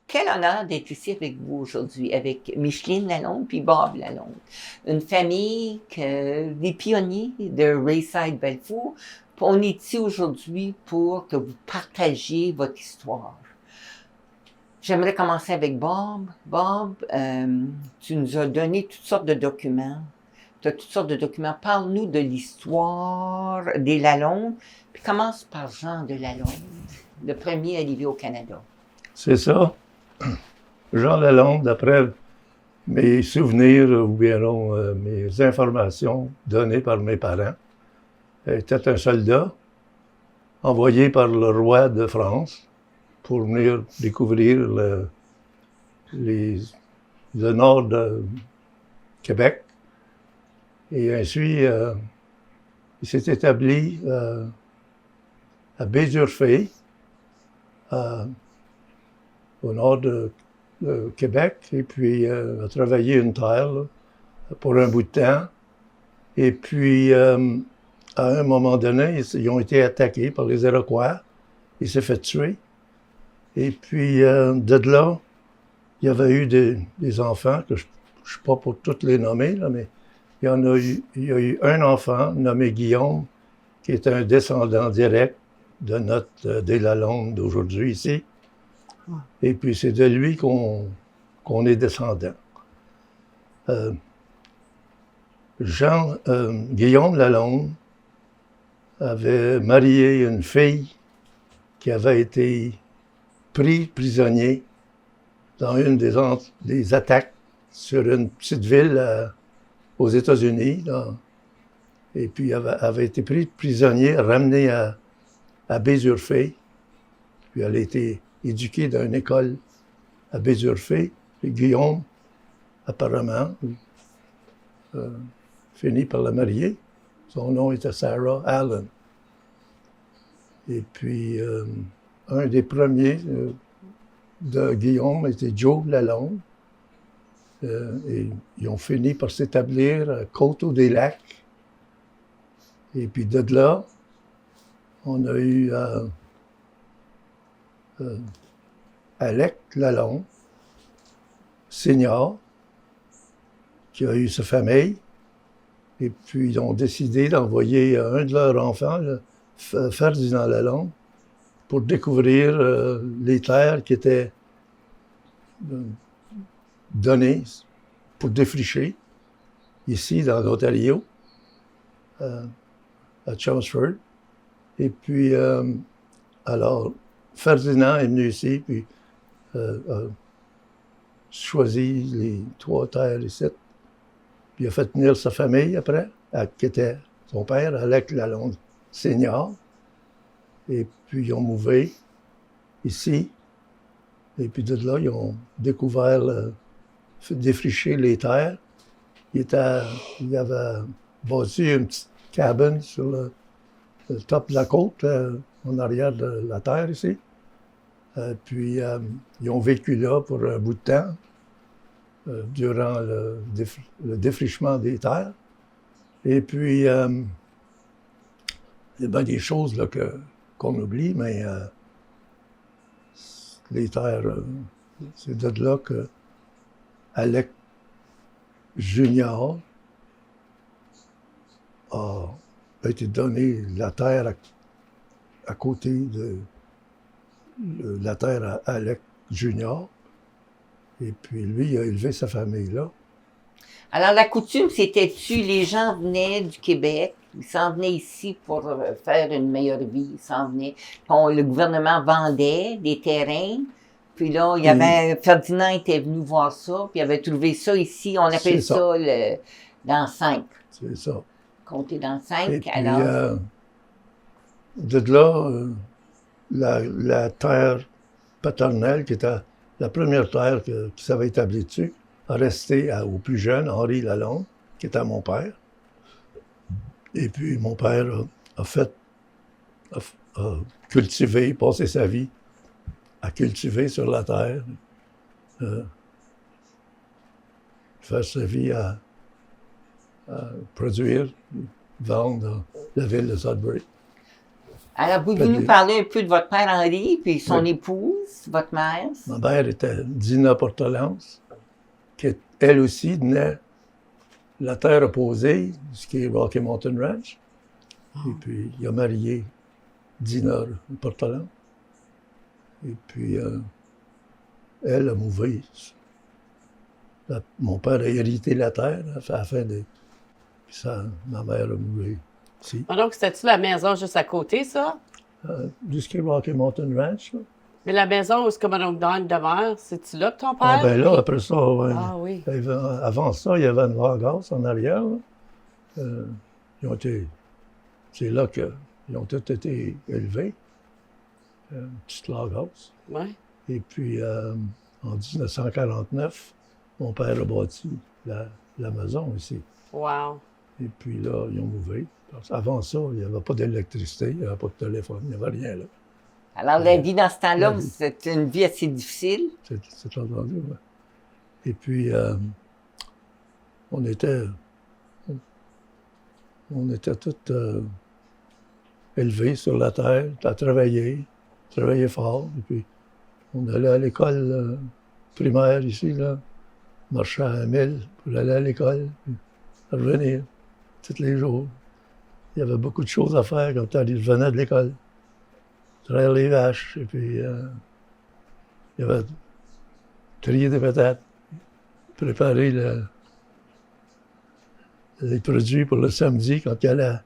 Quel honneur d'être ici avec vous aujourd'hui, avec Micheline Lalonde puis Bob Lalonde. Une famille, des pionniers de Rayside Belfour. On est ici aujourd'hui pour que vous partagiez votre histoire. J'aimerais commencer avec Bob. Bob, tu nous as donné toutes sortes de documents. Tu as toutes sortes de documents. Parle-nous de l'histoire des Lalonde. Puis commence par Jean de Lalonde, le premier arrivé au Canada. C'est ça. Jean Lalonde, d'après mes souvenirs ou bien non, mes informations données par mes parents, était un soldat envoyé par le roi de France pour venir découvrir le nord de Québec. Et ainsi, il s'est établi à Baie-d'Urfé, au nord de Québec, et puis a travaillé une terre là, pour un bout de temps. Et puis, à un moment donné, ils ont été attaqués par les Iroquois. Il s'est fait tuer. Et puis, de là, il y avait eu des enfants, que je ne suis pas pour tous les nommer, là, mais il y a eu un enfant nommé Guillaume, qui est un descendant direct de notre des Lalonde d'aujourd'hui ici. Et puis, c'est de lui qu'on est descendant. Guillaume Lalonde avait marié une fille qui avait été pris prisonnier dans une des attaques sur une petite ville aux États-Unis. Et puis, avait été pris prisonnier, ramené à Baie-d'Urfé. Puis, elle a été éduquée dans une école à Baie-d'Urfé. Et Guillaume, apparemment, finit par la marier. Son nom était Sarah Allen. Et puis, un des premiers de Guillaume était Joe Lalonde. Et ils ont fini par s'établir à Coteau-des-Lacs. Et puis de là, on a eu Alec Lalonde, senior, qui a eu sa famille. Et puis, ils ont décidé d'envoyer un de leurs enfants, Ferdinand Lalonde, pour découvrir les terres qui étaient données pour défricher, ici, dans l'Ontario, à Chelmsford. Et puis, alors, Ferdinand est venu ici, puis a choisi les 3 terres ici. Puis il a fait venir sa famille après, qui était son père, Alec Lalonde senior. Et puis ils ont mouvé ici. Et puis de là, ils ont découvert, défriché les terres. Il avait bâti une petite cabane sur le top de la côte, en arrière de la terre ici. Puis ils ont vécu là pour un bout de temps. Durant le défrichement des terres. Et puis, il y a bien des choses là, qu'on oublie, mais les terres, c'est de là que Alec Junior a été donné la terre à côté de la terre à Alec Junior. Et puis, lui, il a élevé sa famille là. Alors, la coutume, c'était-tu, les gens venaient du Québec, ils s'en venaient ici pour faire une meilleure vie, ils s'en venaient. Le gouvernement vendait des terrains, puis là, il y avait, Ferdinand était venu voir ça, puis il avait trouvé ça ici, on appelle ça dans 5. C'est ça. Compter dans 5, et puis, alors... de là, la terre paternelle, qui était la première terre qui s'avait établie dessus, a resté au plus jeune, Henri Lalonde, qui était mon père. Et puis mon père a cultivé, passé sa vie à cultiver sur la terre, faire sa vie à produire, vendre dans la ville de Sudbury. Alors, pouvez-vous nous parler un peu de votre père Henri, puis son épouse, votre mère? Ma mère était Dina Portelance, qui, elle aussi, venait de la terre opposée, ce qui est Rocky Mountain Ranch. Et puis, il a marié Dina Portelance. Et puis, elle a mouvé. Mon père a hérité la terre à la fin de... Puis ça, ma mère a mouvé ici. Ah, donc, c'était-tu la maison juste à côté, ça? Jusqu'à Rocky Mountain Ranch, là. Mais la maison où est-ce que Mme Don demeure, c'est-tu là que ton père? Ah ben là, après ça, ouais. Ah oui. Avant ça, il y avait une Vargas en arrière. Ils ont été... C'est là qu'ils ont tous été élevés. Une petite Vargas. Oui. Et puis, en 1949, mon père a bâti la maison ici. Wow. Et puis là, ils ont mouvé. Avant ça, il n'y avait pas d'électricité, il n'y avait pas de téléphone, il n'y avait rien là. Alors, la vie dans ce temps-là, c'était une vie assez difficile. C'est entendu, oui. Et puis, on était tous élevés sur la terre, à travailler fort. Et puis, on allait à l'école primaire ici, là. On marchait à 1000 pour aller à l'école, puis revenir tous les jours. Il y avait beaucoup de choses à faire quand on revenait de l'école. Traire les vaches, et puis il y avait trier des patates, préparer les produits pour le samedi quand il allait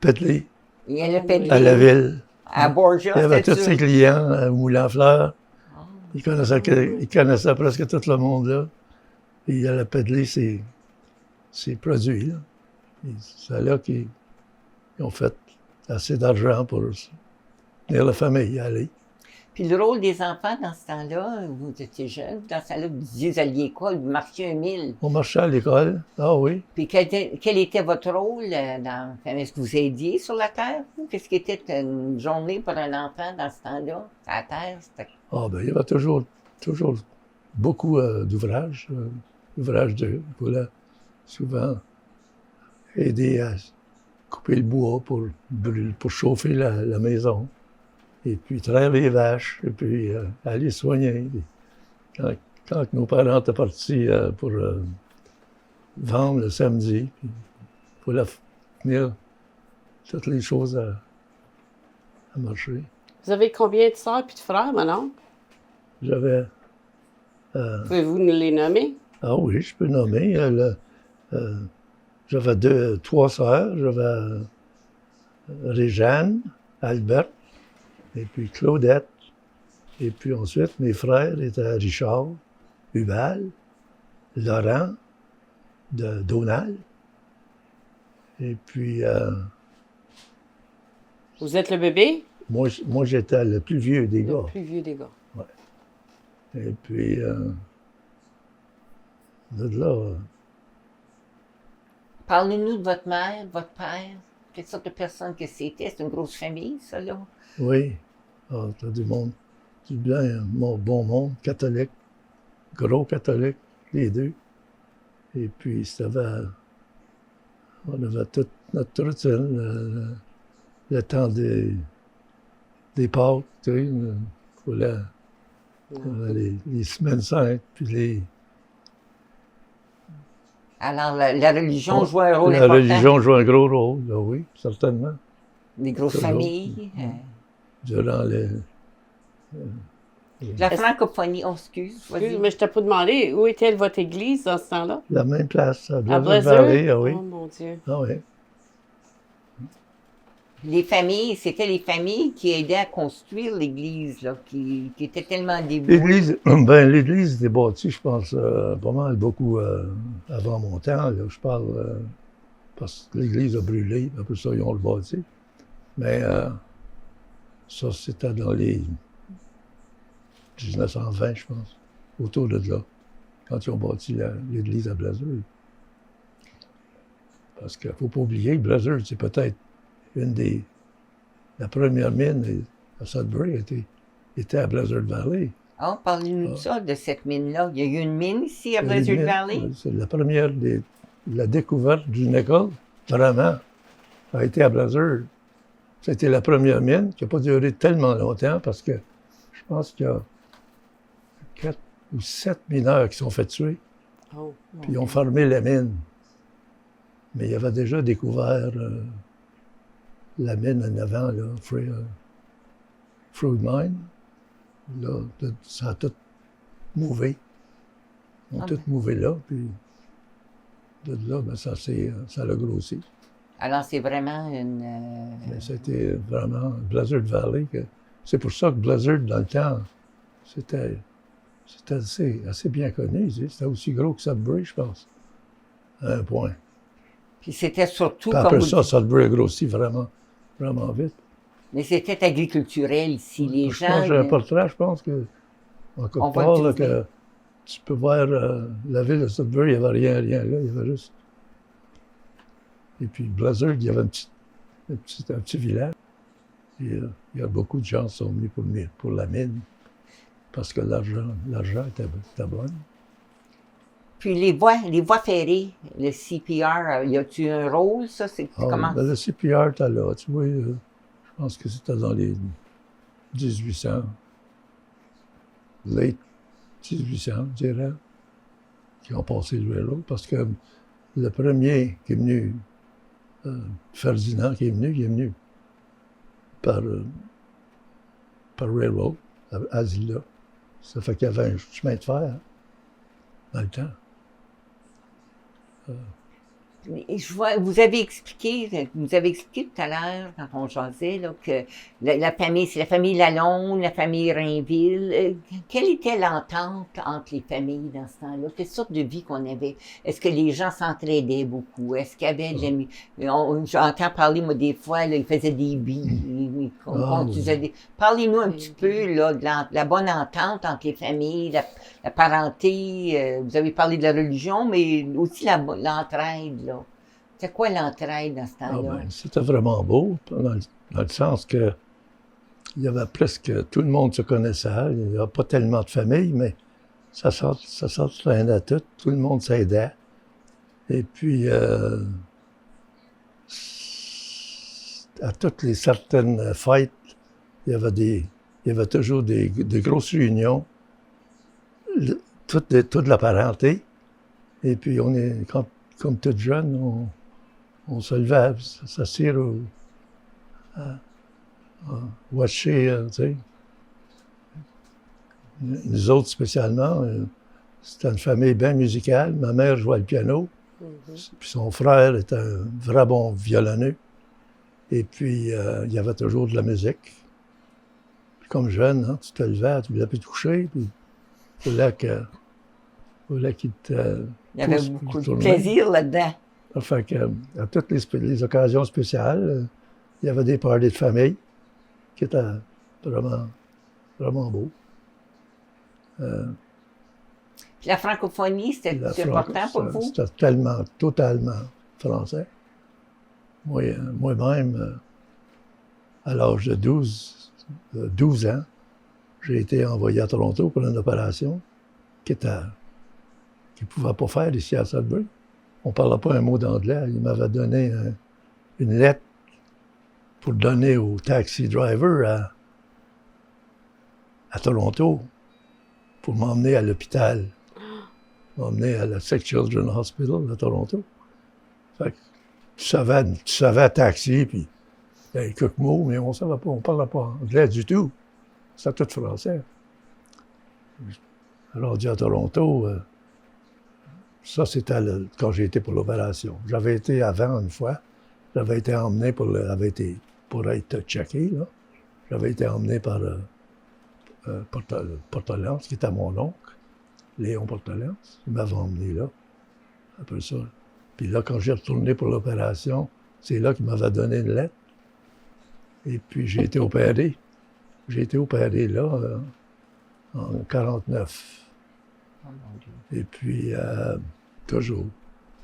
pétler Il y a le pédalier à la ville. à Borgia, Il y avait tous c'était ses sûr. clients au Moulin à Fleurs. Il connaissait presque tout le monde là. Et il allait pédler ses produits. Là. C'est là qu'ils ont fait assez d'argent pour tenir la famille à aller. Puis le rôle des enfants dans ce temps-là, vous étiez jeune, dans ce temps-là, vous disiez, vous alliez à l'école, vous marchiez 1000. On marchait à l'école. Ah oui. Puis quel était votre rôle dans... Est-ce que vous aidiez sur la terre? Qu'est-ce qui était une journée pour un enfant dans ce temps-là? À la terre, c'était... Ah ben, il y avait toujours beaucoup d'ouvrages. Ouvrages de... Il fallait souvent aider à couper le bois pour chauffer la maison. Et puis traire les vaches, et puis aller soigner. Quand nos parents étaient partis pour vendre le samedi, puis il fallait tenir toutes les choses à marcher. Vous avez combien de sœurs et de frères, maintenant? J'avais... Pouvez-vous nous les nommer? Ah oui, je peux nommer. J'avais 3 sœurs. J'avais Réjeanne, Albert, et puis Claudette. Et puis ensuite, mes frères étaient Richard, Hubal, Laurent, Donald. Et puis, Vous êtes le bébé? moi j'étais le plus vieux des Le gars. plus vieux des gars. Et puis, de là, Parlez-nous de votre mère, votre père. Quelle sorte de personne que c'était? C'est une grosse famille, ça, là? oui, t'as du monde, du bien, bon monde, catholique, gros catholique, les deux. Et puis, on avait toute notre routine, le temps des Pâques, tu sais, pour les semaines saintes, puis les... Alors, la religion jouait un rôle La important. religion joue un gros rôle, là, oui, certainement. Des grosses Toujours. familles. Durant les... La francophonie, on excuse. vas-y. Mais je t'ai pas demandé, où était votre église dans ce temps-là? La même place, à À Blazer Blazer? Valley, ah oui. Oh mon Dieu. Ah oui. Les familles, c'était les familles qui aidaient à construire l'église, là, qui étaient tellement dévouées. L'église était bâtie, je pense, pas mal, beaucoup avant mon temps. Là, je parle parce que l'église a brûlé, après ça, ils ont le bâti. Mais ça, c'était dans les 1920, je pense, autour de là, quand ils ont bâti l'église à Blazer. Parce qu'il ne faut pas oublier que Blazer, c'est peut-être la première mine à Sudbury était à Blazer Valley. Ah, parlez-nous de ça, de cette mine-là. Il y a eu une mine ici à Les Blazer mines, Valley? c'est la première, la découverte d'une école, vraiment, a été à Blazer. C'était la première mine qui n'a pas duré tellement longtemps parce que je pense qu'il y a 4 ou 7 mineurs qui sont fait tuer. Oh, Puis ils ont fermé la mine. Mais ils avaient déjà découvert la mine en avant, là, Fruit Mine. Là, ça a tout mouvé. Ils ont tout mouvé là, puis de là, ben, ça l'a grossi. Alors, c'est vraiment une... Mais c'était vraiment Blizzard Valley. C'est pour ça que Blizzard, dans le temps, c'était assez bien connu. C'était aussi gros que Sudbury, je pense, à un point. Puis c'était surtout Puis comme après vous ça, Sudbury a grossi vraiment, vraiment vite. Mais c'était agriculturel ici. Les Je gens... pense, j'ai un portrait, je pense que, en quelque On va part, là, utiliser. que tu peux voir la ville de Sudbury, il n'y avait rien là, il y avait juste... Et puis Blizzard, il y avait un petit village. Et, il y a beaucoup de gens qui sont venus pour la mine, parce que l'argent était bon. Puis les voies ferrées, le CPR, y a-tu un rôle, ça? Comment? Ben, le CPR était là, tu vois, je pense que c'était dans les 1800, late 1800, je dirais, qui ont passé le railroad, parce que le premier qui est venu, Ferdinand, qui est venu par railroad, à Zilla. Ça fait qu'il y avait un chemin de fer dans le temps. Et vous avez expliqué tout à l'heure, quand on jasait, là, que la famille, c'est la famille Lalonde, la famille Rainville. Quelle était l'entente entre les familles dans ce temps-là? Quelle sorte de vie qu'on avait? Est-ce que les gens s'entraidaient beaucoup? Est-ce qu'il y avait j'entends parler, moi, des fois, là, ils faisaient des billes. Parlez-nous un petit peu là, de la bonne entente entre les familles, la parenté. Vous avez parlé de la religion, mais aussi l'entraide, là. C'est quoi l'entraide dans ce temps-là? Ben, c'était vraiment beau, dans le sens que il y avait presque tout le monde se connaissait. Il n'y avait pas tellement de familles, mais ça s'entraînait tout le monde s'aidait. Et puis, à toutes les certaines fêtes, il y avait toujours des grosses réunions, toute la parenté. Et puis, comme tout jeune, on se levait, s'assire watcher, tu sais. Nous autres, spécialement, c'était une famille bien musicale. Ma mère jouait le piano, puis son frère était un vrai bon violonneux. Et puis, il y avait toujours de la musique. Puis comme jeune, hein, tu te levais, tu voulais plus te coucher, puis il fallait qu'il te... Il y avait beaucoup de plaisir là-dedans. Fait que, à toutes les occasions spéciales, il y avait des parties de famille qui étaient vraiment, vraiment beaux. Puis la francophonie, c'était important pour vous? C'était totalement français. Moi-même, à l'âge de 12 ans, j'ai été envoyé à Toronto pour une opération qu'il ne pouvait pas faire ici à Sudbury. On ne parlait pas un mot d'anglais. Il m'avait donné une lettre pour donner au taxi driver à Toronto pour m'emmener à l'hôpital, m'emmener à la Sick Children's Hospital à Toronto. Fait que tu savais taxi, puis il y avait quelques mots, mais on ne savait pas, on ne parlait pas anglais du tout. C'était tout français. Alors, à Toronto, ça, c'était quand j'ai été pour l'opération. J'avais été avant une fois. J'avais été emmené pour être checké, là. J'avais été emmené par Portelance, qui était mon oncle, Léon Portelance. Il m'avait emmené là, après ça. Puis là, quand j'ai retourné pour l'opération, c'est là qu'il m'avait donné une lettre. Et puis, j'ai été opéré. J'ai été opéré là, en 49. Oh, mon Dieu. Et puis, toujours.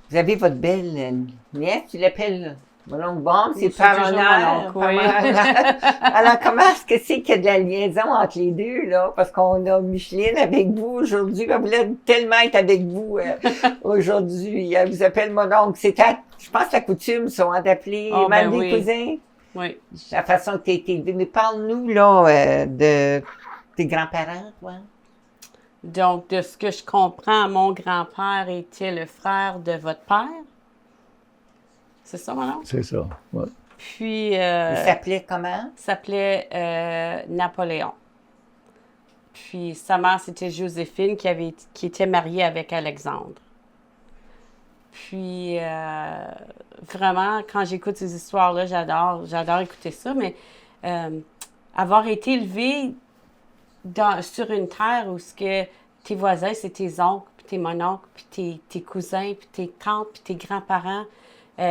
Vous avez votre belle nièce, tu l'appelles mon oncle Bob, c'est Oui, par c'est toujours honneur. mon oncle, oui. Alors, comment est-ce que c'est qu'il y a de la liaison entre les deux, là? Parce qu'on a Micheline avec vous aujourd'hui. Elle voulait tellement être avec vous aujourd'hui. Elle vous appelle mon oncle. Je pense la coutume, ça, hein, d'appeler Oh, même ben des oui. cousins. Oui. la façon que tu as été élevé. Mais parle-nous, là, de tes grands-parents, toi. Donc, de ce que je comprends, mon grand-père était le frère de votre père. C'est ça, mon oncle? C'est ça. Ouais. Puis, Il s'appelait comment? s'appelait Napoléon. Puis, sa mère, c'était Joséphine, qui était mariée avec Alexandre. Puis, vraiment, quand j'écoute ces histoires-là, j'adore écouter ça, mais avoir été élevé sur une terre où ce que tes voisins, c'est tes oncles, puis tes mononcles, puis tes cousins, puis tes tantes, puis tes grands-parents. Tu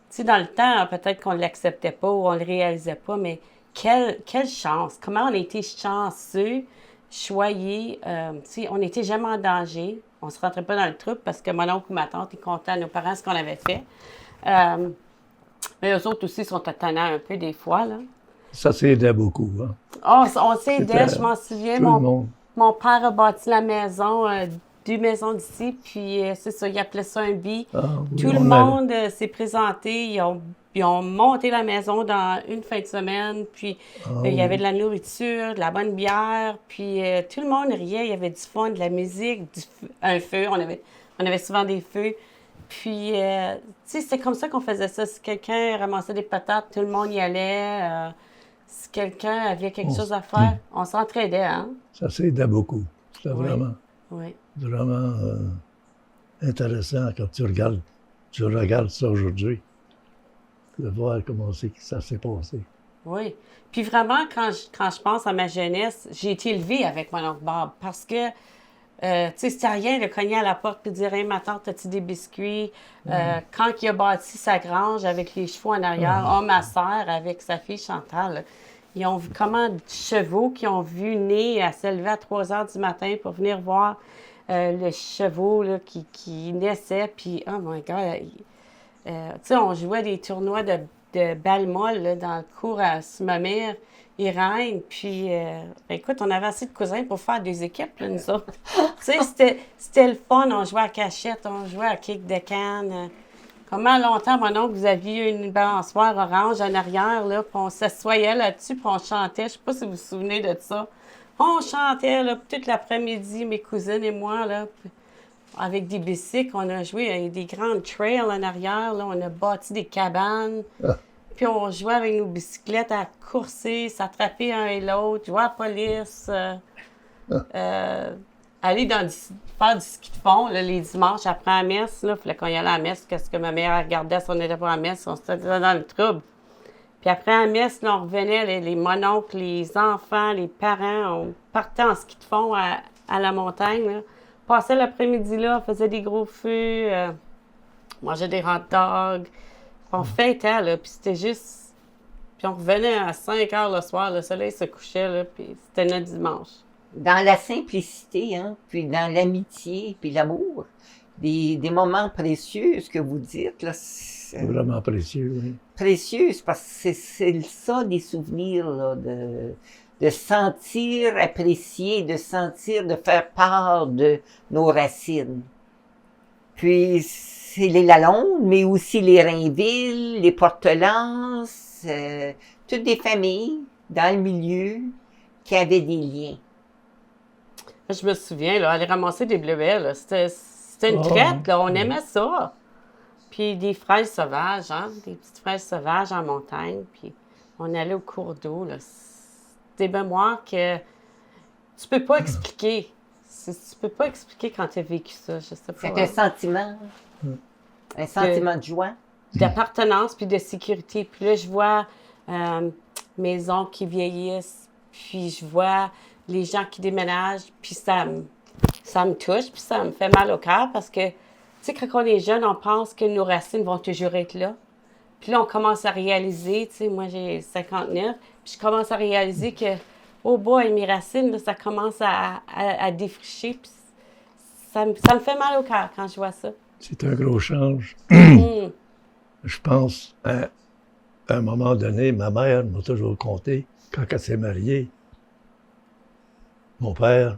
sais, dans le temps, peut-être qu'on ne l'acceptait pas ou on ne le réalisait pas, mais quelle chance! Comment on a été chanceux, choyés. Tu sais, on n'était jamais en danger. On ne se rentrait pas dans le trouble parce que mon oncle ou ma tante est content à nos parents ce qu'on avait fait. Mais eux autres aussi sont tannants un peu des fois, là. Ça s'aidait beaucoup. Hein. Oh, on s'aidait, C'était je m'en souviens. tout le monde. Mon père a bâti la maison, 2 maisons d'ici, puis c'est ça, il appelait ça un bi. Ah, oui, Tout le on monde s'est présenté, ils ont monté la maison dans une fin de semaine, puis il y avait de la nourriture, de la bonne bière, puis tout le monde riait, il y avait du fun, de la musique, un feu, on avait souvent des feux. Puis, tu sais, c'est comme ça qu'on faisait ça. Si quelqu'un ramassait des patates, tout le monde y allait. Si quelqu'un avait quelque chose à faire, on s'entraidait, hein? Ça s'aidait beaucoup. C'était Oui. vraiment Oui. intéressant quand tu regardes ça aujourd'hui, de voir comment ça s'est passé. Oui. Puis vraiment, quand je pense à ma jeunesse, j'ai été élevée avec mon oncle Bob parce que, tu sais, c'était rien de cogner à la porte et de dire « Hey, ma tante, as-tu des biscuits? Quand il a bâti sa grange avec les chevaux en arrière, ma sœur avec sa fille Chantal, ils ont vu comment de chevaux qui ont vu naître, à se lever à 3 heures du matin pour venir voir le chevaux là, qui naissait. Puis, oh my God, tu sais, on jouait des tournois de balles molles là, dans le cours à Sumamir et Reine. Puis, écoute, on avait assez de cousins pour faire des équipes, là, nous autres. Tu sais, c'était le fun. On jouait à cachette, on jouait à kick de canne. Comment longtemps, mon oncle, vous aviez une balançoire orange en arrière, là, puis on s'assoyait là-dessus, puis on chantait. Je sais pas si vous vous souvenez de ça. On chantait, là, toute l'après-midi, mes cousines et moi, là, avec des bicycles. On a joué avec des grandes trails en arrière, là. On a bâti des cabanes. Puis on jouait avec nos bicyclettes à courser, s'attraper un et l'autre, jouer à la police. Aller faire du ski de fond là, les dimanches après la messe. Il fallait qu'on y allait à la messe. Qu'est-ce que ma mère regardait si on n'était pas à la messe? On s'était dans le trouble. Puis après la messe, là, on revenait, les mononcles, les enfants, les parents, on partait en ski de fond à la montagne. Là. On passait l'après-midi là, on faisait des gros feux, on mangeait des hot dogs. On fêtait, là, puis c'était juste... Puis on revenait à 5 heures le soir, le soleil se couchait, là, puis c'était notre dimanche. Dans la simplicité, hein, puis dans l'amitié, puis l'amour, des moments précieux, ce que vous dites, là, c'est Vraiment précieux, oui. précieux, parce que c'est ça, des souvenirs, là, de sentir apprécier, de sentir, de faire part de nos racines. Puis, c'est les Lalonde, mais aussi les Rainville, les Portelances, toutes des familles dans le milieu qui avaient des liens. Je me souviens, là, aller ramasser des bleuets, là, c'était une traite, là, on aimait ça. Puis des fraises sauvages, hein, des petites fraises sauvages en montagne, puis on allait au cours d'eau, là. C'est des mémoires que tu peux pas expliquer. Tu peux pas expliquer quand tu as vécu ça, je sais pas. C'est un sentiment, un sentiment de joie. D'appartenance puis de sécurité. Puis là, je vois mes oncles qui vieillissent, puis je vois les gens qui déménagent, puis ça me touche, puis ça me fait mal au cœur parce que, tu sais, quand on est jeune, on pense que nos racines vont toujours être là. Puis là, on commence à réaliser, tu sais, moi j'ai 59, puis je commence à réaliser que, oh boy, mes racines, là, ça commence à défricher, puis ça me fait mal au cœur quand je vois ça. C'est un gros change. Je pense, à un moment donné, ma mère m'a toujours conté, quand elle s'est mariée, mon père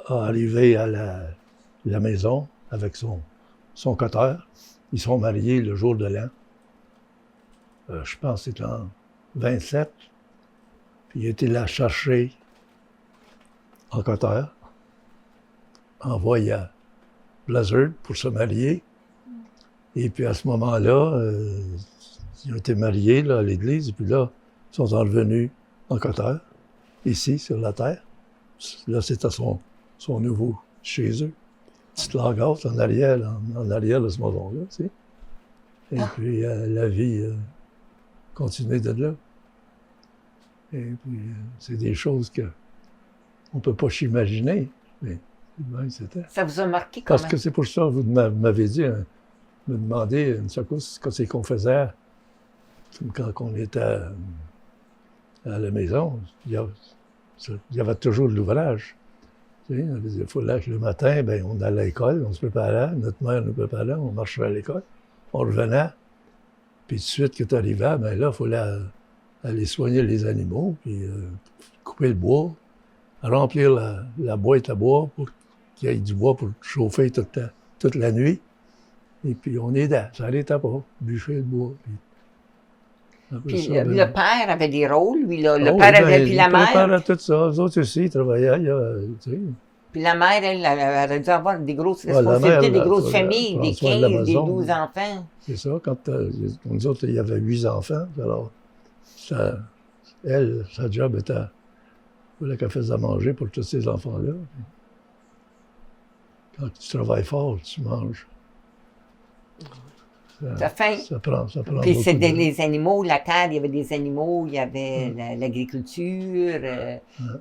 a arrivé à la maison avec son coteur. Ils sont mariés le jour de l'an. je pense que c'était en 27. Puis il était la chercher en Qatar, envoyé à Blizzard pour se marier. Et puis à ce moment-là, ils ont été mariés là, à l'église, et puis là, ils sont revenus en Qatar, ici, sur la terre. Là, c'était son nouveau chez eux. Petite laghaus en arrière de ce maison-là, tu sais. Et puis la vie continuait de là. Et puis c'est des choses qu'on ne peut pas s'imaginer, mais ben, c'était. Ça vous a marqué comment? Parce que c'est pour ça que vous m'avez dit, me demander une secousse, ce qu'on faisait quand on était à la maison. Il y avait toujours de l'ouvrage. Tu sais, il fallait que le matin, ben, on allait à l'école, on se préparait, notre mère nous préparait, on marchait à l'école, on revenait, puis tout de suite que tu arrivais, ben là, il fallait aller soigner les animaux, puis couper le bois, remplir la boîte à bois pour qu'il y ait du bois pour chauffer toute la nuit. Et puis on aidait, ça n'arrêtait pas, bûcher le bois. Puis ça, le père avait des rôles, lui, là. Le oh, père ben, avait, puis la il mère. préparait tout ça. Eux autres aussi, ils travaillaient. Tu sais. Puis la mère, elle aurait dû avoir des grosses Ouais, la responsabilités, mère, des grosses là, familles, prendre des soin de la 15, des maison. 12 enfants. C'est ça, quand nous autres, il y avait 8 enfants. Alors, sa job était, il fallait qu'elle fasse à manger pour tous ces enfants-là. Quand tu travailles fort, tu manges. Ça fait. Ça prend Puis beaucoup c'était de... les animaux, la terre, il y avait des animaux, il y avait l'agriculture,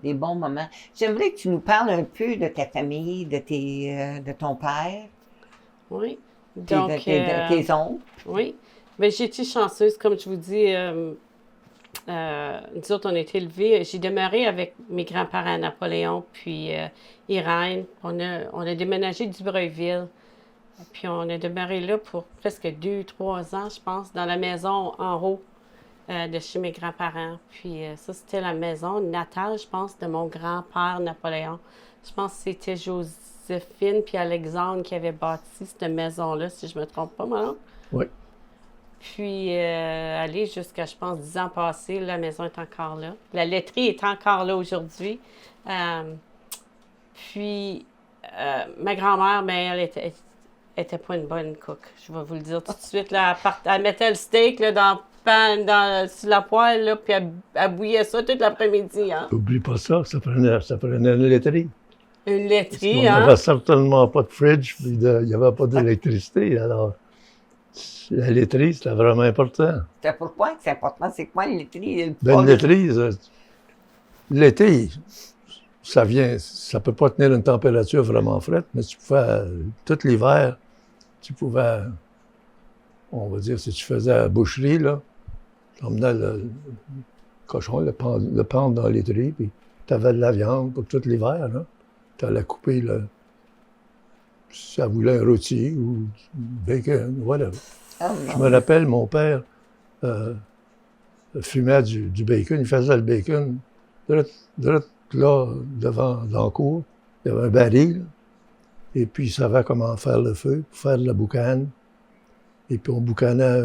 des bons moments. J'aimerais que tu nous parles un peu de ta famille, de ton père, Oui. puis Donc, de tes oncles. oui. Mais j'ai été chanceuse, comme je vous dis. Nous autres, on a été élevés. J'ai demeuré avec mes grands-parents, Napoléon, puis Irène. On a déménagé du Breuilville. Puis on a demeuré là pour presque 2-3 ans, je pense, dans la maison en haut de chez mes grands-parents. Puis ça, c'était la maison natale, je pense, de mon grand-père Napoléon. Je pense que c'était Joséphine puis Alexandre qui avaient bâti cette maison-là, si je ne me trompe pas, moi. Oui. Puis, aller jusqu'à, je pense, 10 ans passés, la maison est encore là. La laiterie est encore là aujourd'hui. Puis, ma grand-mère, ben, elle était pas une bonne cook. Je vais vous le dire tout de suite. Là, elle mettait le steak là, dans le pan, sur la poêle, là, puis elle bouillait ça toute l'après-midi. Hein? N'oublie pas ça prenait une laiterie. Une laiterie, On hein? n'avait certainement pas de fridge, puis il n'y avait pas d'électricité. Alors, la laiterie, c'était vraiment important. C'est pourquoi que c'est important? C'est quoi une laiterie? Ben, une laiterie, l'été, ça peut pas tenir une température vraiment frette, mais tu pouvais, tout l'hiver, tu pouvais, on va dire, si tu faisais la boucherie, là, tu emmenais le cochon, le pendre dans la laiterie, puis tu avais de la viande pour tout l'hiver, là. Tu allais couper, si ça voulait un rôti ou du bacon, whatever. Oh, Je me rappelle, mon père fumait du bacon, il faisait le bacon direct là, devant, dans la cour. Il y avait un baril, et puis il savait comment faire le feu, pour faire de la boucane. Et puis on boucanait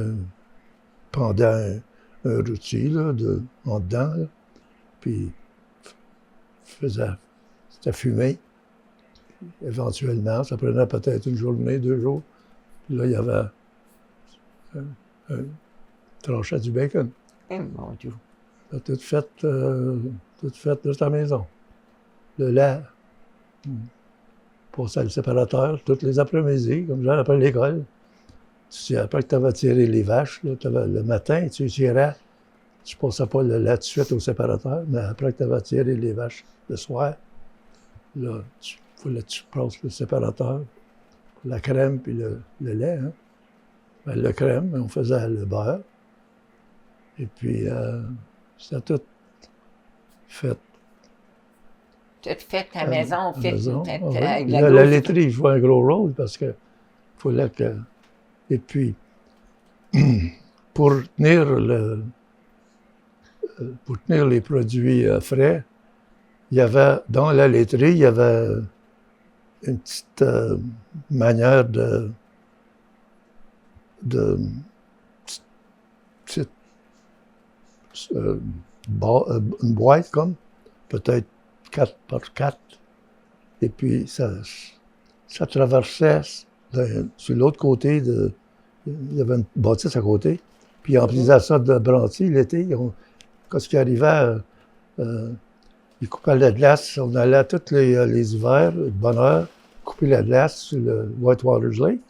pendant un rôti, là, en dedans, là. Puis c'était fumé. Éventuellement, ça prenait peut-être une journée, 2 jours. Puis là, il y avait un tranchait du bacon. Eh, mon Dieu. Tout fait de ta maison. Le lait, passait le séparateur tous les après-midi, comme j'allais après l'école. Après que tu avais tiré les vaches, là, le matin, tu tirais, tu ne passais pas le lait tout de suite au séparateur, mais après que tu avais tiré les vaches le soir, là, il fallait que tu passes le séparateur, la crème puis le lait. Hein. Ben, le crème, on faisait le beurre. Et puis, c'était tout fait. Tu as fait ta maison, avec la grosse... laiterie jouait un gros rôle parce que fallait que... Et puis, pour tenir les produits frais, il y avait, dans la laiterie, il y avait une petite manière petite une boîte comme, peut-être 4 par 4. Et puis, ça traversait sur l'autre côté il y avait une bâtisse à côté. Puis, ils remplissaient ça de brantis l'été. Quand ils arrivaient, ils coupaient la glace. On allait tous les hivers, de bonne heure, couper la glace sur le Whitewaters Lake.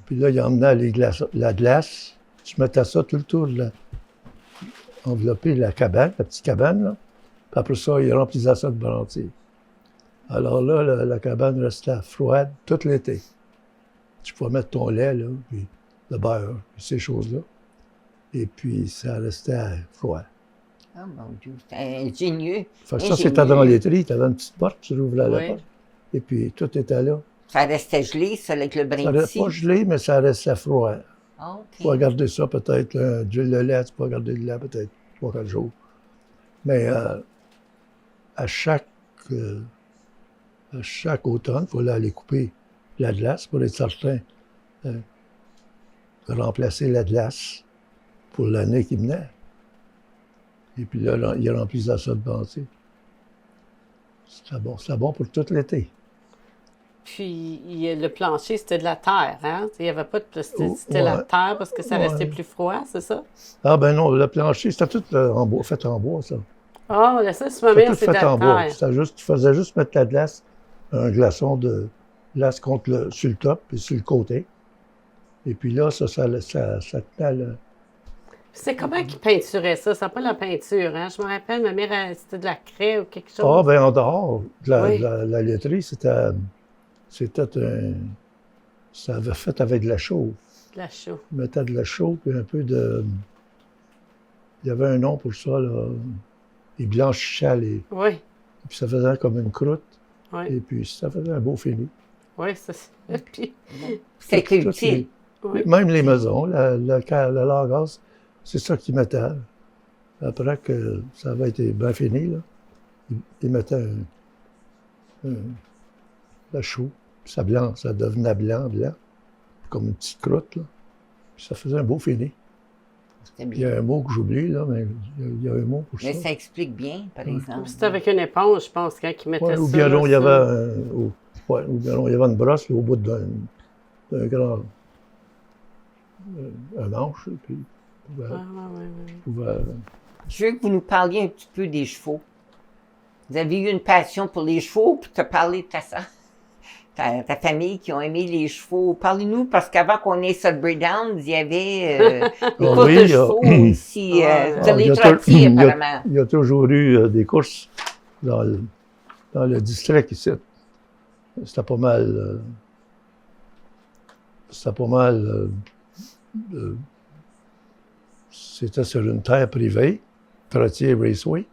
Puis là, ils emmenaient la glace. Je mettais ça tout le tour enveloppé la cabane, la petite cabane, là. Puis après ça, ils remplissaient ça de brantis. Alors là, la cabane restait froide tout l'été. Tu pouvais mettre ton lait, là, puis le beurre, puis ces choses-là. Et puis, ça restait froid. Oh mon Dieu, c'est ingénieux. Fait que ça, c'était dans les tris. Tu avais une petite porte, tu rouvrais la Oui. porte. Et puis, tout était là. Ça restait gelé, ça, avec le Ça brin de restait pas gelé, mais ça restait froid. Ah, Tu peux OK. garder ça peut-être, le lait, tu peux garder le lait peut-être 3-4 jours. Mais à chaque automne, il fallait aller couper la glace pour être certain de remplacer la glace pour l'année qui venait. Et puis là, il remplissait ça de brantis. C'était bon pour tout l'été. Puis le plancher, c'était de la terre, hein? Il n'y avait pas de plastique, c'était Ouais. la terre parce que ça Ouais. restait plus froid, c'est ça? Ah ben non, le plancher, c'était tout en bois, fait en bois, ça. Ah, là, ça, c'est ma C'était mère, tout c'est de fait la en bois. terre. C'était juste, tu faisais juste mettre la glace, un glaçon de glace sur le top et sur le côté. Et puis là, ça tenait le... C'est comment qu'ils peinturaient ça? Ça n'a pas la peinture, hein? Je me rappelle, ma mère, c'était de la craie ou quelque chose. Ah, ben en dehors de Oui. la laiterie, ça avait fait avec de la chaux. De la chaux. On mettait de la chaux puis un peu de... Il y avait un nom pour ça, là. Ils blanchissaient Oui, puis ça faisait comme une croûte. oui, Et puis ça faisait un beau fini. oui, ça. Puis, C'était Tout- utile. oui. Même les maisons, le lagasse, c'est ça qu'ils mettaient. Après que ça avait été bien fini, là, ils mettaient la chaux, puis ça devenait blanc, comme une petite croûte, là. Puis ça faisait un beau fini. C'était Il y bien. a un mot que j'oublie, là, mais il y a un mot pour Mais ça. ça explique bien, par exemple. C'était avec une éponge, je pense, quand ils mettaient Ouais, ça. ou bien là, non, il y ça. avait ou bien non, il y avait une brosse là, au bout d'un grand un manche, et puis Ah, ouais. Je veux que vous nous parliez un petit peu des chevaux. Vous avez eu une passion pour les chevaux, puis tu as parlé de ta famille qui ont aimé les chevaux. Parlez-nous, parce qu'avant qu'on ait Sudbury Downs, il y avait des courses oui, de chevaux ici. Ouais. Vous allez il y a trottier, il y a- apparemment. il y a toujours eu des courses dans le district ici. C'était pas mal. C'était sur une terre privée, Trottier Raceway.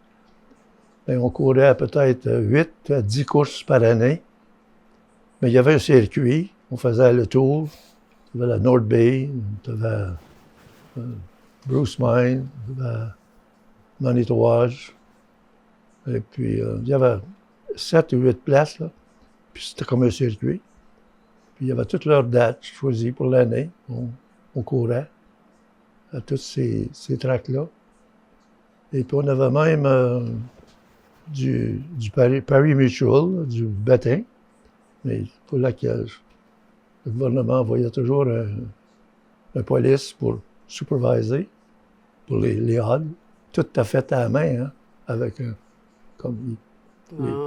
Et on courait peut-être 8 à 10 courses par année. Mais il y avait un circuit, on faisait le tour. Tu avais la North Bay, tu avais Bruce Mine, tu avais Manitouage. Et puis, il y avait 7 ou 8 places, là. Puis c'était comme un circuit. Puis il y avait toutes leurs dates choisies pour l'année. On courait à tous ces tracks-là. Et puis on avait même du Paris Mutual, là, du betting. Mais pour laquelle le gouvernement envoyait toujours un police pour superviser, pour les odds. Tout à fait à la main, hein, avec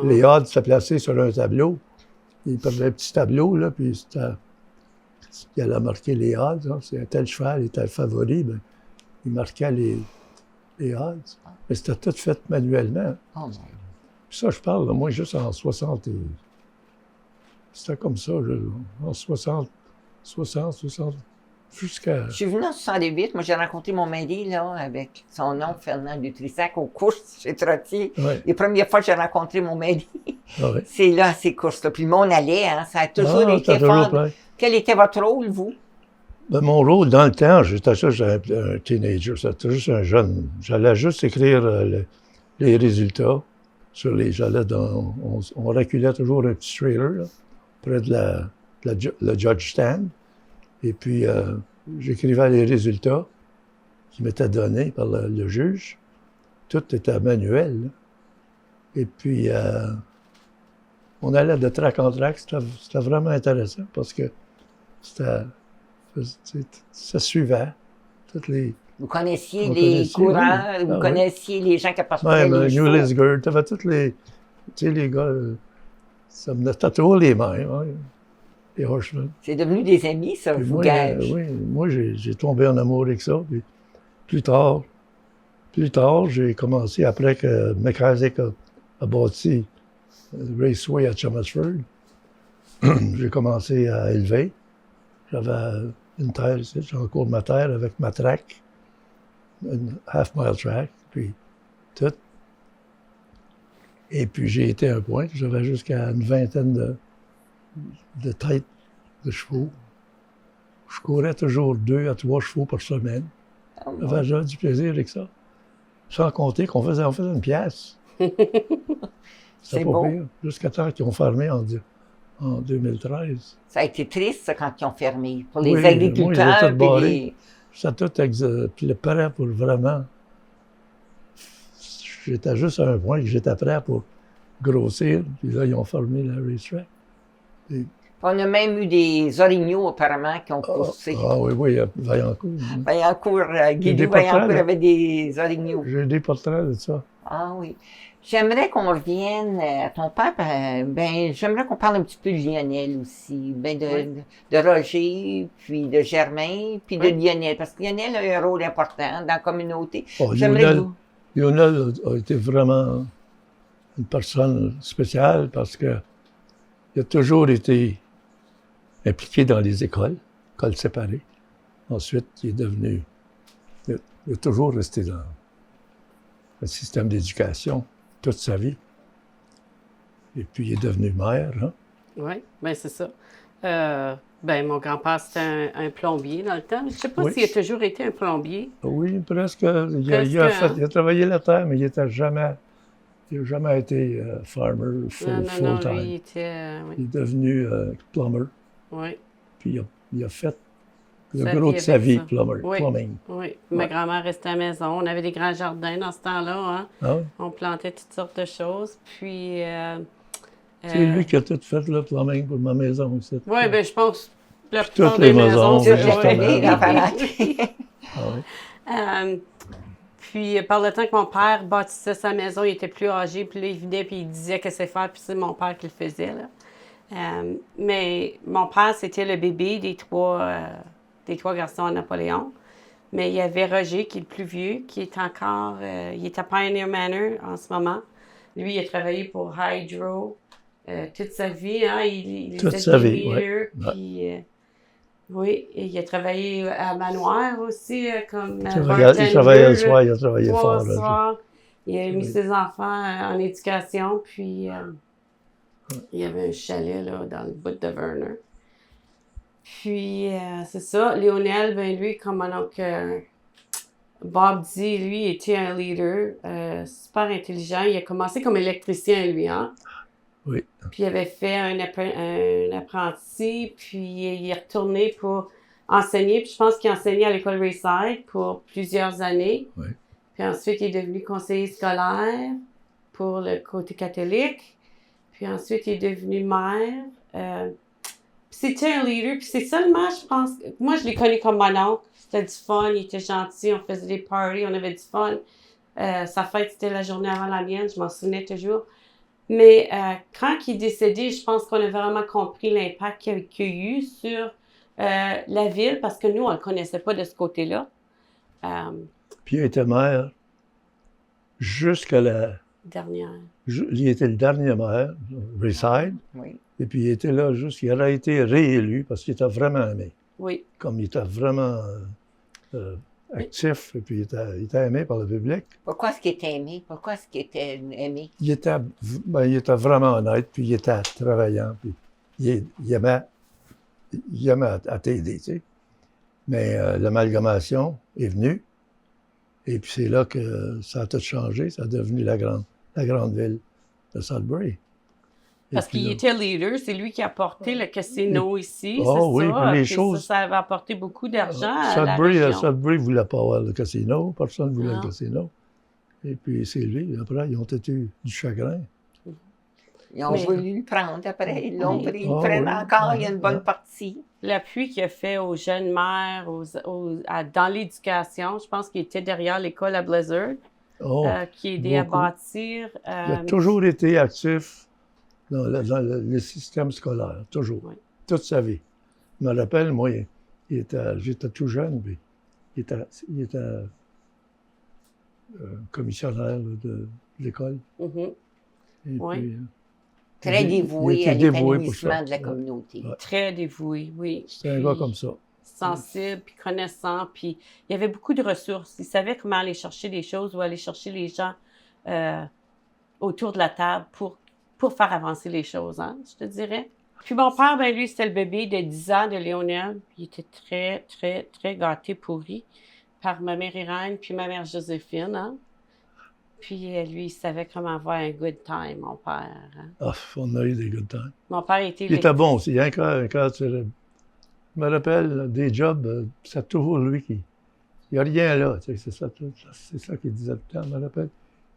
les odds étaient placés sur un tableau. Il prenait un petit tableau, là, puis il allait marquer les odds. Hein. C'est un tel cheval, il était le favori, ben, il marquait les odds. Mais c'était tout fait manuellement. Oh, mon Dieu. Puis ça, je parle, là, moi, juste en 60. C'était comme ça, en 60, jusqu'à... Je suis venu en 68. Moi, j'ai rencontré mon mari, là, avec son nom, Fernand Dutrissac, aux courses chez Trottier. Ouais. Les premières fois que j'ai rencontré mon mari, Ah ouais. c'est là, à ces courses-là. Puis le monde allait, hein. Ça a toujours Ah, été t'as toujours fort. plein. Quel était votre rôle, vous? Ben, mon rôle, dans le temps, j'étais juste un teenager, c'était juste un jeune. J'allais juste écrire les résultats. On reculait toujours un petit trailer, là, près de le judge stand. Et puis, j'écrivais les résultats qui m'était donné par le juge. Tout était manuel. Là. Et puis, on allait de track en track. C'était vraiment intéressant parce que ça suivait toutes les... Vous connaissiez On les connaissait, courants, oui. vous Ah, connaissiez les gens qui apportaient Même les chevaux. New Lisgard, t'avais tous les... Tu sais, les gars, ça me c'était toujours les mêmes, hein, les Horsemen. C'est devenu des amis, ça, Puis je vous moi, gage. oui, moi, j'ai tombé en amour avec ça. Puis plus tard, j'ai commencé, après que McIsaac a bâti le Raceway à Chelmsford, j'ai commencé à élever. J'avais une terre ici, j'ai encore ma terre avec ma track, une half-mile track, puis tout. Et puis j'ai été à un point, j'avais jusqu'à une vingtaine de têtes de chevaux. Je courais toujours 2 à 3 chevaux par semaine. Oh, J'avais du plaisir avec ça. Sans compter qu'on faisait une pièce. C'est C'était pas beau. pire. Jusqu'à temps qu'ils ont fermé en 2013. Ça a été triste, ça, quand ils ont fermé. Pour les Oui, agriculteurs, moi, ils étaient puis barrés. les... C'était tout puis le prêt pour vraiment... J'étais juste à un point que j'étais prêt pour grossir. Puis là, ils ont fermé la racetrack. Et- On a même eu des orignaux, apparemment, qui ont poussé. oui, à Vaillancourt. Vaillancourt, Guido des portraits, Vaillancourt là. avait des orignaux. J'ai des portraits de ça. Ah oui. J'aimerais qu'on revienne à ton père. J'aimerais qu'on parle un petit peu de Lionel aussi. De Roger, puis de Germain, puis de Lionel. Parce que Lionel a eu un rôle important dans la communauté. Oh, J'aimerais Lionel a été vraiment une personne spéciale parce que il a toujours été impliqué dans les écoles séparées. Ensuite, il est devenu... Il a toujours resté dans le système d'éducation toute sa vie. Et puis, il est devenu maire. Hein? Oui, bien c'est ça. Mon grand-père, c'était un plombier dans le temps. Je ne sais pas Oui. s'il a toujours été un plombier. Oui, presque. Il Presque, a travaillé la terre, mais il n'a jamais été farmer Non, lui, full-time. il était... Il est devenu plumber. oui. Puis il a fait le Sa gros vie de sa avec vie, ça. Oui. plumbing. Oui. Ma grand-mère restait à la maison. On avait des grands jardins dans ce temps-là. Hein? Ah oui? On plantait toutes sortes de choses. Puis... C'est lui qui a tout fait le plumbing pour ma maison ici. Oui, bien, je pense que la Puis plupart toutes les des maisons, maisons, c'est justement. Germain, oui. la balade. Ah oui? Puis, par le temps que mon père bâtissait sa maison, il était plus âgé, puis là, il venait, puis il disait que c'est faire, puis c'est mon père qui le faisait, là. Mais mon père, c'était le bébé des trois garçons à Napoléon. Mais il y avait Roger, qui est le plus vieux, qui est encore... il est à Pioneer Manor en ce moment. Lui, il a travaillé pour Hydro toute sa vie. Hein? Il Toute était sa vie, leader, ouais. puis... oui, et il a travaillé à Manoir aussi, comme Il travaillait le soir, il a travaillé fort. le Là. soir. Il a mis Oui. ses enfants en éducation, puis il y avait un chalet là, dans le bout de Verner. Puis, c'est ça. Lionel, ben lui, comme mon oncle Bob dit, lui, était un leader super intelligent. Il a commencé comme électricien, lui, hein? Oui. Puis il avait fait un apprenti, puis il est retourné pour enseigner. Puis je pense qu'il a enseigné à l'école Rayside pour plusieurs années. Oui. Puis ensuite, il est devenu conseiller scolaire pour le côté catholique. Puis ensuite, il est devenu maire. Puis c'était un leader. Puis c'est seulement, je pense... Moi, je l'ai connu comme mon oncle. C'était du fun, il était gentil, on faisait des parties, on avait du fun. Sa fête, c'était la journée avant la mienne, je m'en souvenais toujours. Mais quand il est décédé, je pense qu'on a vraiment compris l'impact qu'il y a eu sur la ville, parce que nous, on ne le connaissait pas de ce côté-là. Puis il était maire jusqu'à la... Dernière. Il était le dernier maire, Rayside, Oui. et puis il était là il aurait été réélu parce qu'il était vraiment aimé. Oui. Comme il était vraiment actif, et puis il était aimé par le public. Pourquoi est-ce qu'il était aimé? Pourquoi est-ce qu'il était aimé? Il était vraiment honnête, puis il était travaillant, puis il aimait à t'aider, tu sais. Mais l'amalgamation est venue, et puis c'est là que ça a tout changé, ça a devenu la grande ville de Sudbury. Parce puis qu'il là- était leader, c'est lui qui a porté le casino ici, Ah c'est oui, ça. puis les Puis choses- ça avait apporté beaucoup d'argent à la Sudbury région. ne voulait pas avoir le casino. Personne ne voulait Ah. le casino. Et puis c'est lui. Après, ils ont été du chagrin. Ils ont Mais- voulu le prendre après, ils l'ont Oui. pris, ils le Ah prennent oui. encore, il y a une bonne Ah. partie. L'appui qu'il a fait aux jeunes mères, dans l'éducation, je pense qu'il était derrière l'école à Blizzard, Oh, qui a aidé à beaucoup. bâtir. Il a toujours été actif dans le système scolaire, toujours. Oui. Toute sa vie. Je me rappelle, moi, j'étais tout jeune, puis il était commissionnaire de l'école. Mhm. Et Oui. puis, Très il dévoué était à dévoué pour l'épanouissement ça. de la Ouais. communauté. Ouais. Très dévoué, oui. C'est un gars Puis comme ça. sensible, puis connaissant, puis il y avait beaucoup de ressources. Il savait comment aller chercher des choses ou aller chercher les gens autour de la table pour faire avancer les choses, hein, je te dirais. Puis mon père, ben lui, c'était le bébé de 10 ans de Lionel. Il était très, très, très gâté, pourri par ma mère Irène puis ma mère Joséphine, hein. Puis lui, il savait comment avoir un good time, mon père. Hein. Ah, on a eu des good times. Mon père était... Il était bon aussi. Hein, quand je me rappelle des jobs, c'est toujours lui qui... Il n'y a rien là. Tu sais, c'est ça qu'il disait tout le temps, je me rappelle.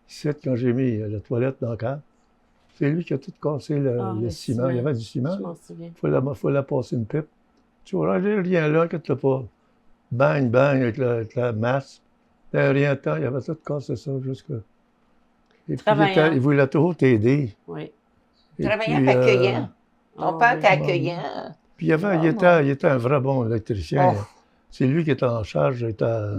Ici, quand j'ai mis la toilette dans le cadre, c'est lui qui a tout cassé le ciment. Il y avait du ciment. Je m'en souviens. Il faut la passer une pipe. Tu vois, il n'y a rien là, inquiète-toi pas. Bang, bang, avec la masse. Il n'y a rien de temps, il avait tout cassé ça jusque... Et puis, il voulait toujours t'aider. Oui. Travaillant accueillant. Ton père était oui. accueillant. Puis il était un vrai bon électricien. Oh. C'est lui qui était en charge.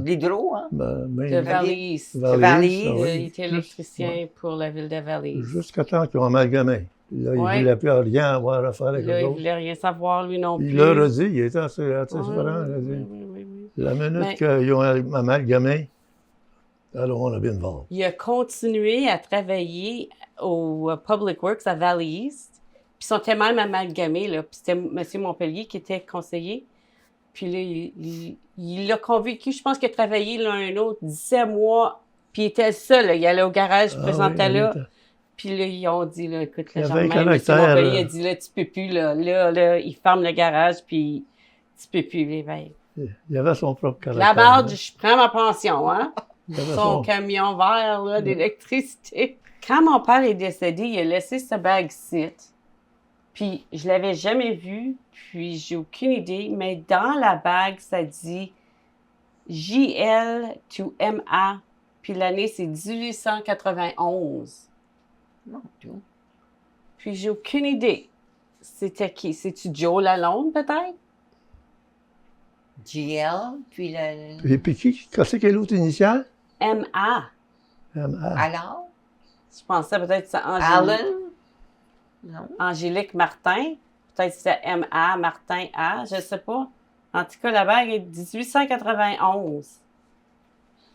L'hydro, hein? De Valley. Valley, Il était électricien pour la ville de Valley. Jusqu'à temps qu'ils ont amalgamé. Là, il ne Ouais. voulait plus rien avoir à faire avec Là, eux il autres. voulait rien savoir, lui non plus. Il leur a dit, il était assez Oui, différent. Il a dit, oui. la minute Mais- qu'ils ont amalgamé, alors on a bien de voir. Il a continué à travailler au Public Works à Valley East. Puis ils sont tellement amalgamés, là. Puis c'était M. Montpellier qui était conseiller. Puis là, il l'a convaincu. Je pense qu'il a travaillé l'un un autre 17 mois. Puis il était seul, là. Il allait au garage, il se présentait là. Puis là, ils ont dit, là, écoute, Il là, y genre, avait un même M. caractère, Montpellier a dit, là, tu peux plus, là. Là, il ferme le garage, puis tu peux plus. Ben, Il avait son propre caractère. la barre, je prends ma pension, hein. Il avait Son camion vert là, d'électricité. Quand mon père est décédé, il a laissé ce bag-ci. Puis je l'avais jamais vu, puis j'ai aucune idée, mais dans la bague, ça dit JL to MA, puis l'année, c'est 1891. Mon Dieu. Puis j'ai aucune idée. C'était qui? C'est-tu Joe Lalonde, peut-être? GL, puis le... Et puis qui? C'est quelle autre initiale? MA. Alors? Je pensais peut-être c'est Angélique. Alan? Non? Angélique Martin. Peut-être que c'est M.A. Martin A. Je sais pas. En tout cas, la bague est 1891.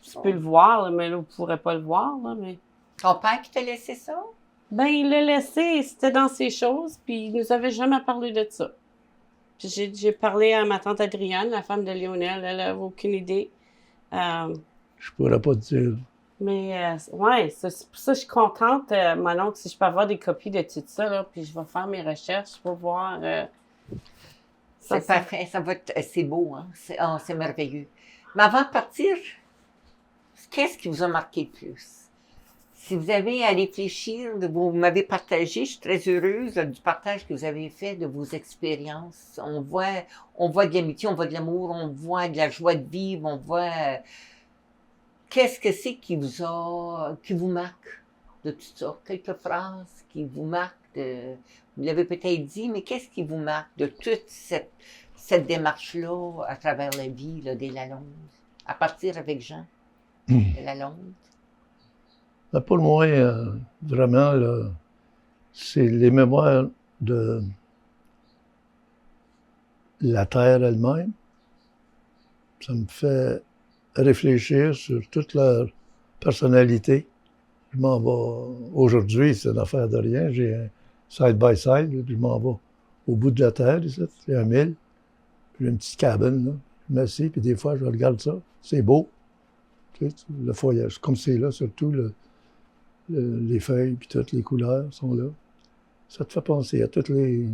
Tu peux le voir, là, mais là, vous ne pourrez pas le voir. Là, mais... Ton père qui t'a laissé ça? Ben, il l'a laissé. C'était dans ses choses, puis il nous avait jamais parlé de ça. Puis j'ai parlé à ma tante Adrienne, la femme de Lionel. Elle n'avait aucune idée. Je pourrais pas te dire. Mais, ouais, c'est pour ça que je suis contente, mon oncle, si je peux avoir des copies de tout ça, là, puis je vais faire mes recherches pour voir. C'est parfait, ça va être, c'est beau, hein? C'est merveilleux. Mais avant de partir, qu'est-ce qui vous a marqué le plus? Si vous avez à réfléchir, vous m'avez partagé, je suis très heureuse là, du partage que vous avez fait de vos expériences. On voit de l'amitié, on voit de l'amour, on voit de la joie de vivre, on voit... Qu'est-ce que c'est qui vous marque de tout ça? Quelques phrases qui vous marquent vous l'avez peut-être dit, mais qu'est-ce qui vous marque de toute cette démarche-là à travers la vie là, des Lalonde? À partir avec Jean de Lalonde? Pour moi, vraiment, là, c'est les mémoires de la terre elle-même. Ça me fait réfléchir sur toute leur personnalité. Je m'en vais, aujourd'hui, c'est une affaire de rien, j'ai un side-by-side, puis je m'en vais au bout de la terre, ici, il y a 1000, puis une petite cabane, là. Je m'assieds, puis des fois, je regarde ça, c'est beau. Tu sais, le feuillage, comme c'est là, surtout les feuilles, puis toutes les couleurs sont là. ça te fait penser à toutes les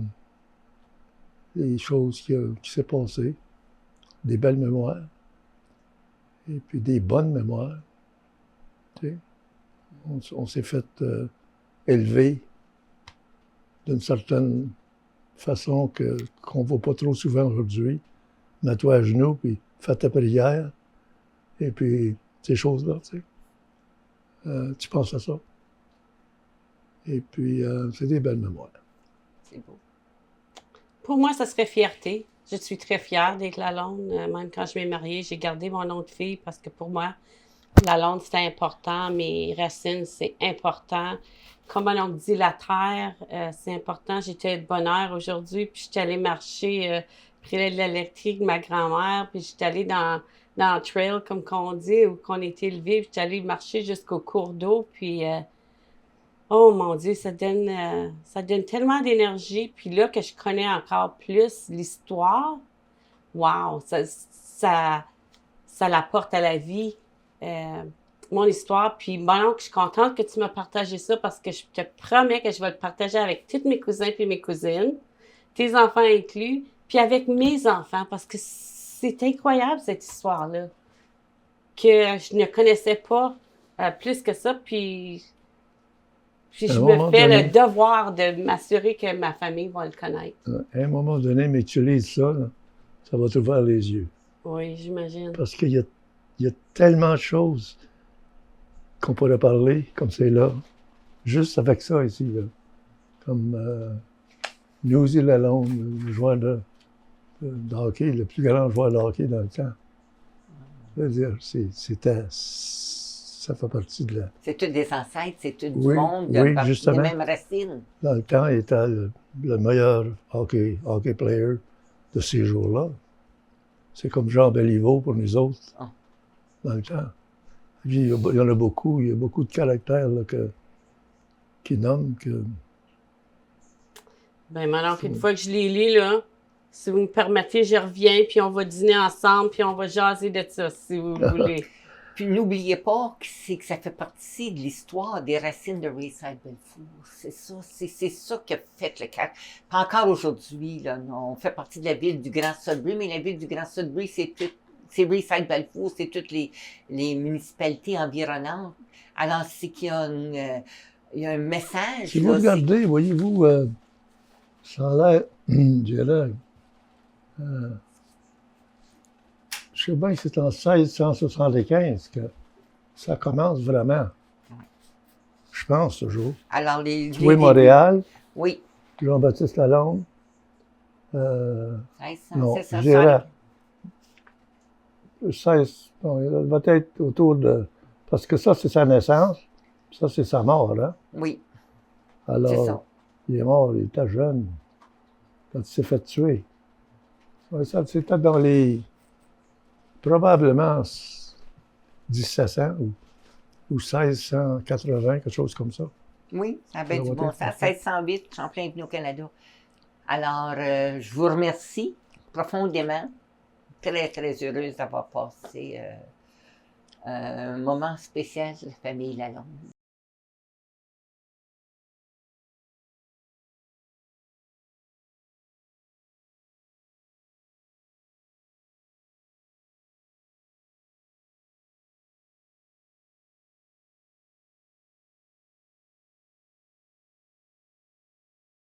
choses qui s'est passées, des belles mémoires, et puis des bonnes mémoires. Tu sais. On s'est fait élever d'une certaine façon qu'on ne voit pas trop souvent aujourd'hui. Mets-toi à genoux, puis fais ta prière, et puis ces choses-là, tu sais. Tu penses à ça. Et puis, c'est des belles mémoires. C'est beau. Pour moi, ça serait fierté. Je suis très fière d'être Lalonde. Même quand je m'ai mariée, j'ai gardé mon nom de fille parce que pour moi, Lalonde, c'était important. Mes racines, c'est important. Comme on dit, la terre, c'est important. J'étais de bonne heure aujourd'hui, puis j'étais allée marcher près de l'électrique de ma grand-mère, puis j'étais allée dans le trail, comme on dit, où on était élevé, puis j'étais allée marcher jusqu'au cours d'eau, puis oh mon Dieu, ça donne tellement d'énergie. Puis là que je connais encore plus l'histoire, wow, ça l'apporte à la vie. Mon histoire. Puis bon, donc, je suis contente que tu m'as partagé ça parce que je te promets que je vais le partager avec tous mes cousins et mes cousines, tes enfants inclus, puis avec mes enfants parce que c'est incroyable cette histoire-là que je ne connaissais pas plus que ça. Puis je me fais le devoir de m'assurer que ma famille va le connaître. À un moment donné, mais tu lis ça, là, ça va t'ouvrir les yeux. Oui, j'imagine. Parce qu'il y a tellement de choses qu'on pourrait parler, comme c'est là, juste avec ça ici, là. Comme Newsy Lalonde, le joueur de hockey, le plus grand joueur de hockey dans le temps. Je veux dire, ça fait partie de la... C'est tous des ancêtres, c'est tout Oui, du monde, oui, des justement. mêmes racines. Dans le temps, il était le meilleur hockey player de ces jours-là. C'est comme Jean Béliveau pour nous autres, dans le temps. Puis, il y en a beaucoup, il y a beaucoup de caractères là, qui nomment que... Ben maintenant, une fois que je les lis, là, si vous me permettez, je reviens, puis on va dîner ensemble, puis on va jaser de ça, si vous voulez. Puis n'oubliez pas que ça fait partie de l'histoire des racines de Rayside Belfour. C'est ça qui a fait le CAC. Puis encore aujourd'hui, là, on fait partie de la ville du Grand Sudbury, mais la ville du Grand Sudbury, c'est Rayside Belfour, c'est toutes les municipalités environnantes. Alors, c'est qu'il y a un message. Si vous regardez, voyez-vous, ça a l'air, je dirais, je sais bien que c'est en 1675 que ça commence vraiment. Je pense toujours. Alors, tu vois Montréal, oui. Jean-Baptiste Lalonde. Non, c'est ça, je dirais 16, non, il va être autour de... Parce que ça, c'est sa naissance, ça, c'est sa mort, hein? Oui, alors, c'est ça. Il est mort, il était jeune, quand il s'est fait tuer. Ça, c'était dans les... probablement 1700 ou 1680, quelque chose comme ça. Oui, ça avait du bon sens. 1608, Champlain est venu au Canada. Alors, je vous remercie profondément. Très, très heureuse d'avoir passé un moment spécial de la famille Lalonde.